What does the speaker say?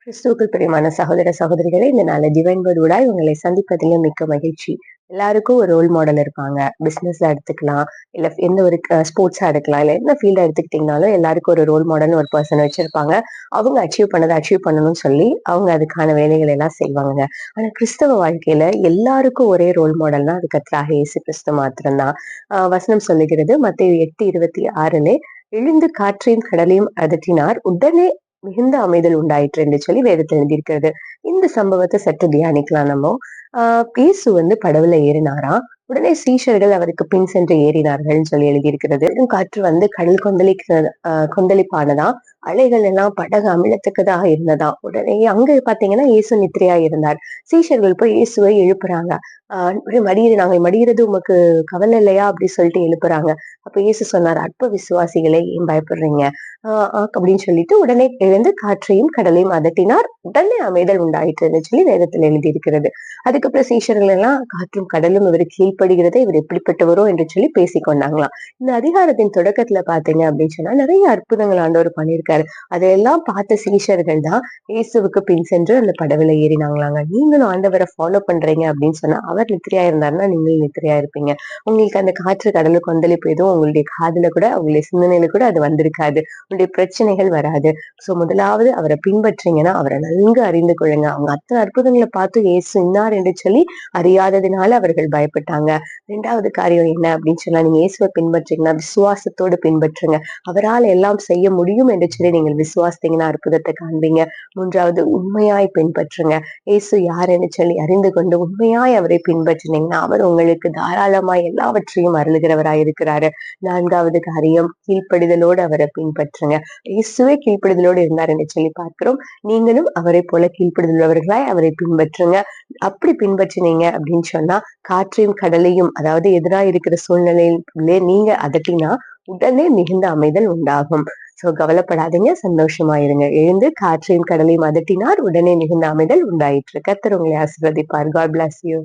கிறிஸ்துவுக்குள் பிரியமான சகோதர சகோதரிகளே, இந்த நாள் டிவைன் வேர்டூடாய் உங்களை சந்திப்பதிலும் மிக்க மகிழ்ச்சி. எல்லாருக்கும் ஒரு ரோல் மாடல் இருப்பாங்க. பிசினஸ்ல எடுத்துக்கலாம், இல்ல எந்த ஒரு ஸ்போர்ட்ஸா எடுக்கலாம், இல்ல என்ன ஃபீல்டா எடுத்துக்கிட்டீங்கனாலும் எல்லாருக்கும் ஒரு ரோல் மாடல்னு ஒரு பர்சன் வச்சிருப்பாங்க. அவங்க அச்சீவ் பண்ணதை அச்சீவ் பண்ணணும்னு சொல்லி அவங்க அதுக்கான வேலைகள் எல்லாம் செய்வாங்க. ஆனா கிறிஸ்தவ வாழ்க்கையில எல்லாருக்கும் ஒரே ரோல் மாடல்னா அது கர்த்தராக இயேசு கிறிஸ்து மாத்திரம்தான். வசனம் சொல்லுகிறது மத்தேயு 8:26 எழுந்து காற்றையும் கடலையும் அதட்டினார், உடனே மிகுந்த அமைதல் உண்டாயிற்று என்று சொல்லி வேதத்தில் எழுதியிருக்கிறது. இந்த சம்பவத்தை சற்று தியானிக்கலாம் நம்ம. இயேசு படகுல ஏறினாராம். உடனே சீஷர்கள் அவருக்கு பின் சென்று ஏறினார்கள்னு சொல்லி எழுதியிருக்கிறது. காற்று கடல் கொந்தளிப்பானதாம். அலைகள் எல்லாம் படகு அமிழத்துக்குதாக இருந்ததாம். உடனே அங்க பாத்தீங்கன்னா இயேசு நித்திரையா இருந்தார். சீஷர்கள் போய் இயேசுவை எழுப்புறாங்க. நாங்க மடியிறது உமக்கு கவலை இல்லையா அப்படி சொல்லிட்டு எழுப்புறாங்க. அப்ப இயேசு சொன்னார், அற்ப விசுவாசிகளை ஏன் பயப்படுறீங்க அப்படின்னு சொல்லிட்டு உடனே எழுந்து காற்றையும் கடலையும் அதட்டினார், உடனே அமைதல் உண்டாயிற்றுன்னு சொல்லி வேதத்தில் எழுதியிருக்கிறது. அதுக்கப்புறம் சீஷர்கள் எல்லாம் காற்றும் கடலும் இவர் கீழ்ப்படுகிறதை இவர் எப்படிப்பட்டவரோ என்று சொல்லி பேசிக்கொண்டாங்களாம். இந்த அதிகாரத்தின் தொடக்கத்துல பாத்தீங்க அப்படின்னு சொன்னா நிறைய அற்புதங்கள் ஆண்டவர் பண்ணியிருக்காரு. அதையெல்லாம் பார்த்த சீஷர்கள் தான் இயேசுவுக்கு பின் சென்று அந்த படகுல ஏறினாங்களாங்க. நீங்களும் ஆண்டவரை ஃபாலோ பண்றீங்க அப்படின்னு சொன்னா அவர் நித்திரையா இருந்தாருன்னா நீங்களும் நித்திரையா இருப்பீங்க. உங்களுக்கு அந்த காற்று கடலு கொந்தளிப்பு எதுவும் உங்களுடைய காதுல கூட உங்களுடைய சிந்தனையில கூட அது வந்திருக்காது. உங்களுடைய பிரச்சனைகள் வராது. சோ முதலாவது அவரை பின்பற்றீங்கன்னா அவரை நன்கு அறிந்து கொள்ளுங்க. அவங்க அத்தனை அற்புதங்களை பார்த்து இயேசு இன்னார் என்று சொல்லி அறியாததினால அவர்கள் பயப்பட்டாங்க. 2வது காரியம் என்ன அப்படின்னு சொன்னா, நீங்க இயேசுவை பின்பற்றீங்கன்னா விசுவாசத்தோடு பின்பற்றுங்க. அவரால் எல்லாம் செய்ய முடியும் என்று சொல்லி நீங்கள் விசுவாசித்தீங்கன்னா அற்புதத்தை காண்பீங்க. 3வது உண்மையாய் பின்பற்றுங்க. இயேசு யாருன்னு சொல்லி அறிந்து கொண்டு உண்மையாய் அவரை பின்பற்றினீங்கன்னா அவர் உங்களுக்கு தாராளமாய் எல்லாவற்றையும் அருளுகிறவராய் இருக்கிறாரு. 4வது காரியம் கீழ்ப்படிதலோடு அவரை பின்பற்றுங்க. இயேசுவே கீழ்ப்படிதலோடு இருந்தார் என்று சொல்லி பார்க்கிறோம். நீங்களும் அவரை போல கீழ்ப்படிதலுள்ளவர்களாய் அவரை பின்பற்றுங்க. அப்படி பின்பற்றினீங்க அப்படின்னு சொன்னா காற்றையும் கடலையும், அதாவது எதிராக இருக்கிற சூழ்நிலையிலே நீங்க அதட்டினா உடனே மிகுந்த அமைதல் உண்டாகும். சோ கவலைப்படாதீங்க, சந்தோஷமா இருங்க. எழுந்து காற்றையும் கடலையும் அதட்டினார், உடனே மிகுந்த அமைதல் உண்டாயிற்று. கர்த்தர் உங்களை ஆசீர்வதிப்பார். God bless you.